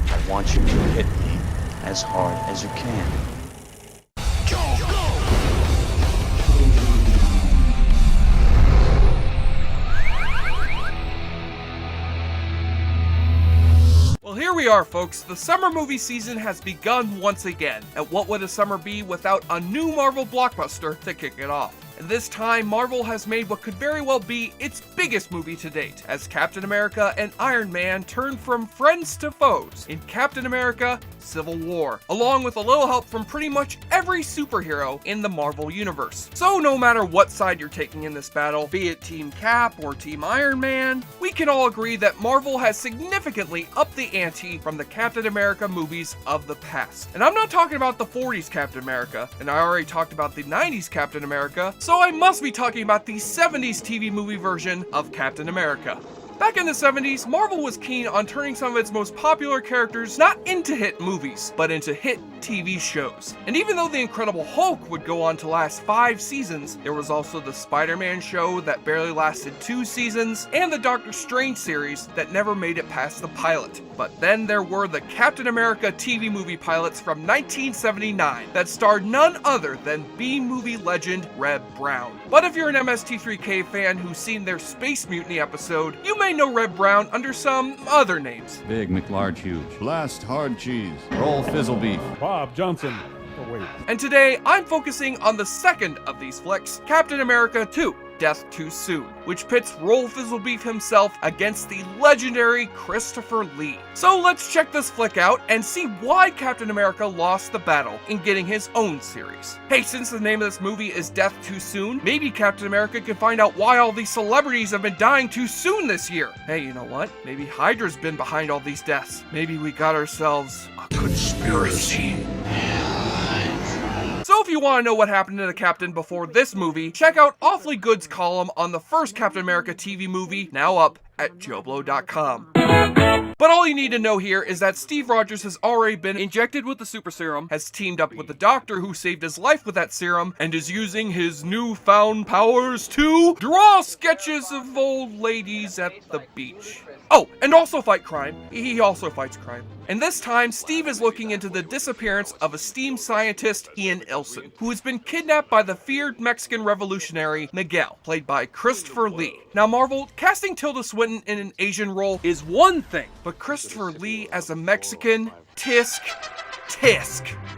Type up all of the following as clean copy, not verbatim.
I want you to hit me as hard as you can. Well, here we are, folks. The summer movie season has begun once again. And what would a summer be without a new Marvel blockbuster to kick it off? And this time, Marvel has made what could very well be its biggest movie to date, as Captain America and Iron Man turn from friends to foes in Captain America: Civil War, along with a little help from pretty much every superhero in the Marvel Universe. So no matter what side you're taking in this battle, be it Team Cap or Team Iron Man, we can all agree that Marvel has significantly upped the ante from the Captain America movies of the past. And I'm not talking about the 40s Captain America, and I already talked about the 90s Captain America, so I must be talking about the 70s TV movie version of Captain America. Back in the 70s, Marvel was keen on turning some of its most popular characters not into hit movies, but into hit TV shows. And even though The Incredible Hulk would go on to last 5 seasons, there was also the Spider-Man show that barely lasted 2 seasons, and the Doctor Strange series that never made it past the pilot. But then there were the Captain America TV movie pilots from 1979 that starred none other than B-movie legend Reb Brown. But if you're an MST3K fan who's seen their Space Mutiny episode, you may know Reb Brown under some other names. Big McLarge Huge. Blast hard cheese. Roll fizzle beef. Bob Johnson. Oh, wait. And today, I'm focusing on the second of these flicks, Captain America 2, Death Too Soon, which pits Roll Fizzle Beef himself against the legendary Christopher Lee. So let's check this flick out and see why Captain America lost the battle in getting his own series. Hey, since the name of this movie is Death Too Soon, maybe Captain America can find out why all these celebrities have been dying too soon this year. Hey, you know what? Maybe Hydra's been behind all these deaths. Maybe we got ourselves a conspiracy. So if you want to know what happened to the Captain before this movie, check out Awfully Good's column on the first Captain America TV movie, now up at JoBlo.com. But all you need to know here is that Steve Rogers has already been injected with the super serum, has teamed up with the doctor who saved his life with that serum, and is using his newfound powers to draw sketches of old ladies at the beach. Oh, and also fight crime. He also fights crime. And this time, Steve is looking into the disappearance of esteemed scientist Ian Ilson, who has been kidnapped by the feared Mexican revolutionary Miguel, played by Christopher Lee. Now Marvel, casting Tilda Swinton in an Asian role is one thing, but Christopher Lee as a Mexican, tisk.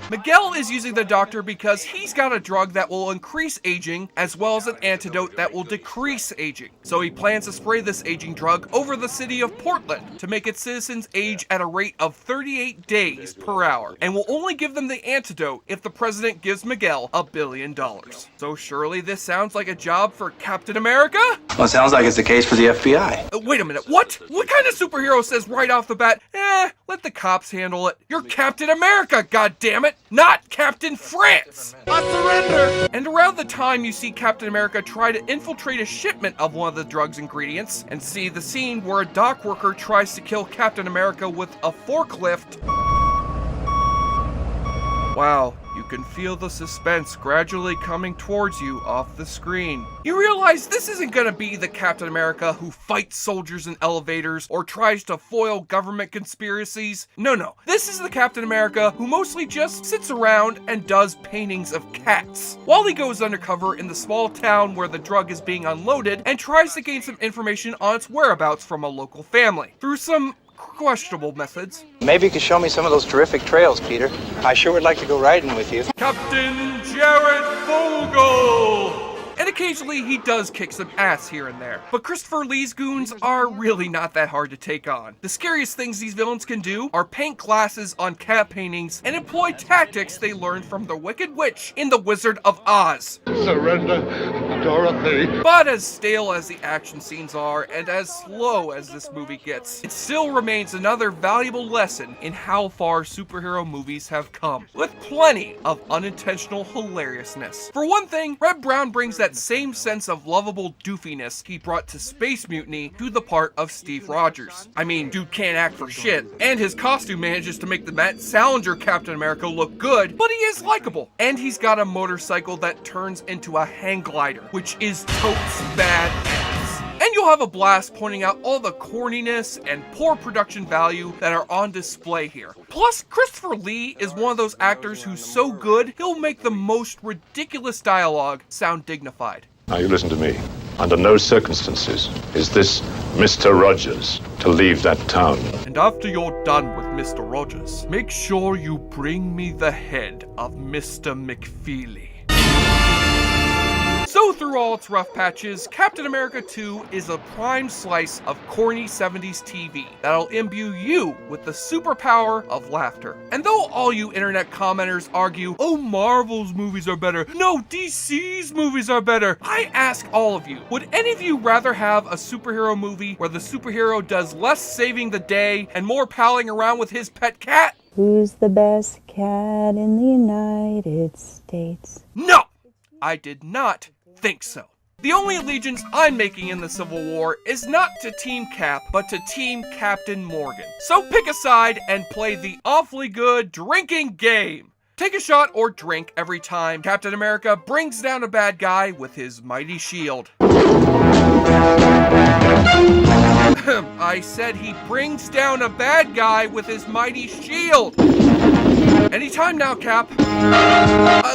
Miguel is using the doctor because he's got a drug that will increase aging as well as an antidote that will decrease aging. So he plans to spray this aging drug over the city of Portland to make its citizens age at a rate of 38 days per hour, and will only give them the antidote if the president gives Miguel $1 billion. So surely this sounds like a job for Captain America? Well, it sounds like it's the case for the FBI. Wait a minute, what? What kind of superhero says right off the bat, let the cops handle it? You're Captain America, goddammit, not Captain France! I surrender! And around the time you see Captain America try to infiltrate a shipment of one of the drug's ingredients, and see the scene where a dock worker tries to kill Captain America with a forklift. Wow, you can feel the suspense gradually coming towards you off the screen. You realize this isn't gonna be the Captain America who fights soldiers in elevators or tries to foil government conspiracies. No. This is the Captain America who mostly just sits around and does paintings of cats, while he goes undercover in the small town where the drug is being unloaded and tries to gain some information on its whereabouts from a local family through some questionable methods. Maybe you could show me some of those terrific trails, Peter. I sure would like to go riding with you. Captain Jared Fogle! And occasionally he does kick some ass here and there. But Christopher Lee's goons are really not that hard to take on. The scariest things these villains can do are paint glasses on cat paintings and employ tactics they learned from the Wicked Witch in The Wizard of Oz. Surrender, Dorothy. But as stale as the action scenes are, and as slow as this movie gets, it still remains another valuable lesson in how far superhero movies have come, with plenty of unintentional hilariousness. For one thing, Reb Brown brings that same sense of lovable doofiness he brought to Space Mutiny to the part of Steve Rogers. I mean, dude can't act for shit, and his costume manages to make the Matt Salinger Captain America look good, but he is likable. And he's got a motorcycle that turns into a hang glider, which is totes badass. And you'll You'll have a blast pointing out all the corniness and poor production value that are on display here. Plus, Christopher Lee is one of those actors who's so good, he'll make the most ridiculous dialogue sound dignified. Now you listen to me. Under no circumstances is this Mr. Rogers to leave that town. And after you're done with Mr. Rogers, make sure you bring me the head of Mr. McFeely. So through all its rough patches, Captain America 2 is a prime slice of corny 70s TV that'll imbue you with the superpower of laughter. And though all you internet commenters argue, oh, Marvel's movies are better, no, DC's movies are better, I ask all of you, would any of you rather have a superhero movie where the superhero does less saving the day and more palling around with his pet cat? Who's the best cat in the United States? No! I did not think so. The only allegiance I'm making in the Civil War is not to Team Cap, but to Team Captain Morgan. So pick a side and play the awfully good drinking game. Take a shot or drink every time Captain America brings down a bad guy with his mighty shield. I said he brings down a bad guy with his mighty shield. Anytime now, Cap.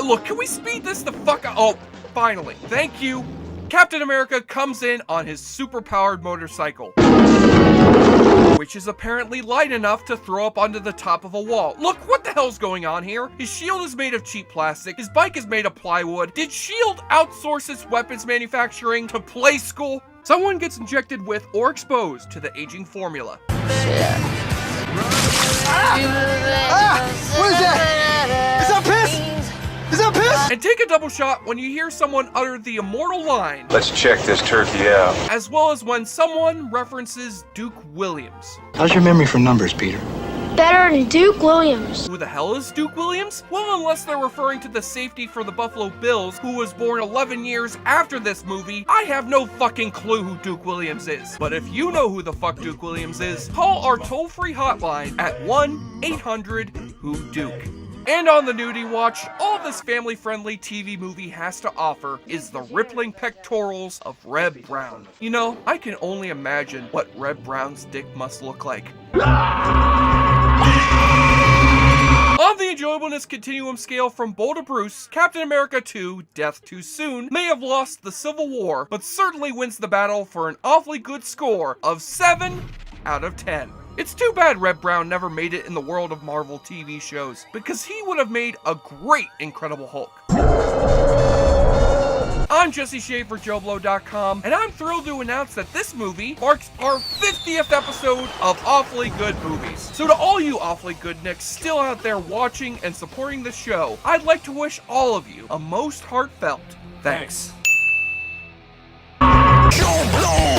Look, can we speed this the fuck up? Oh, finally. Thank you. Captain America comes in on his super-powered motorcycle, which is apparently light enough to throw up onto the top of a wall. Look, what the hell's going on here? His shield is made of cheap plastic. His bike is made of plywood. Did S.H.I.E.L.D. outsource its weapons manufacturing to Play School? Someone gets injected with or exposed to the aging formula. What is that? Is that piss? Is that piss? And take a double shot when you hear someone utter the immortal line, Let's check this turkey out. as well as when someone references Duke Williams. How's your memory for numbers, Peter? Better than Duke Williams. Who the hell is Duke Williams? Well, unless they're referring to the safety for the Buffalo Bills, who was born 11 years after this movie, I have no fucking clue who Duke Williams is. But if you know who the fuck Duke Williams is, call our toll-free hotline at 1-800-WHO-DUKE. And on the nudie watch, all this family-friendly TV movie has to offer is the rippling pectorals of Reb Brown. You know, I can only imagine what Reb Brown's dick must look like. On the enjoyableness continuum scale from Bull to Bruce, Captain America 2, Death Too Soon, may have lost the Civil War, but certainly wins the battle for an awfully good score of 7 out of 10. It's too bad Reb Brown never made it in the world of Marvel TV shows, because he would have made a great Incredible Hulk. I'm Jesse Shea for JoBlo.com, and I'm thrilled to announce that this movie marks our 50th episode of Awfully Good Movies. So to all you Awfully Good Nicks still out there watching and supporting the show, I'd like to wish all of you a most heartfelt thanks. JoBlo!